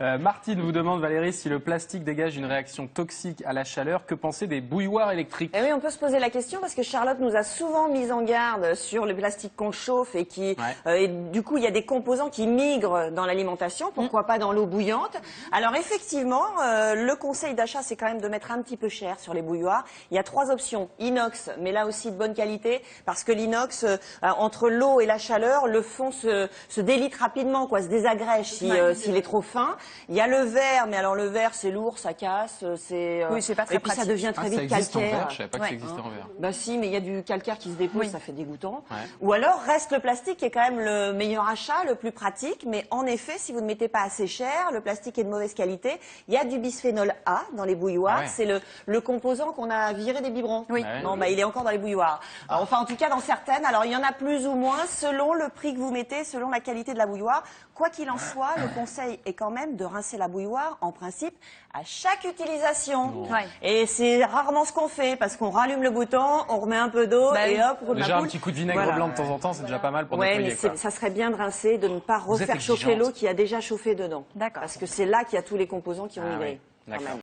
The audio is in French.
Martine vous demande, Valérie, si le plastique dégage une réaction toxique à la chaleur, que penser des bouilloires électriques? Eh oui, on peut se poser la question parce que Charlotte nous a souvent mis en garde sur le plastique qu'on chauffe et qui, et du coup, il y a des composants qui migrent dans l'alimentation, pourquoi pas dans l'eau bouillante. Alors effectivement, le conseil d'achat, c'est quand même de mettre un petit peu cher sur les bouilloires. Il y a 3 options. Inox, mais là aussi de bonne qualité, parce que l'inox, entre l'eau et la chaleur, le fond se délite rapidement, quoi, se désagrège s'il est trop fin. Il y a le verre, mais alors le verre, c'est lourd, ça casse, oui, c'est pas très et puis ça devient très vite calcaire. Ça existe en verre, je savais pas que ça existait en verre. Bah si, mais il y a du calcaire qui se dépose, ça fait dégoûtant. Ou alors reste le plastique qui est quand même le meilleur achat, le plus pratique, mais en effet, si vous ne mettez pas assez cher, le plastique est de mauvaise qualité. Il y a du bisphénol A dans les bouilloires, c'est le composant qu'on a viré des biberons. Non, bah il est encore dans les bouilloires. Alors, enfin, en tout cas, dans certaines, alors il y en a plus ou moins selon le prix que vous mettez, selon la qualité de la bouilloire. Quoi qu'il en soit, le conseil est quand même de rincer la bouilloire, en principe, à chaque utilisation. Et c'est rarement ce qu'on fait, parce qu'on rallume le bouton, on remet un peu d'eau et hop, roule déjà ma un poule. petit coup de vinaigre blanc de temps en temps, c'est déjà pas mal pour nettoyer. Mais ça serait bien de rincer, de ne pas refaire chauffer l'eau qui a déjà chauffé dedans. Parce que c'est là qu'il y a tous les composants qui ont migré.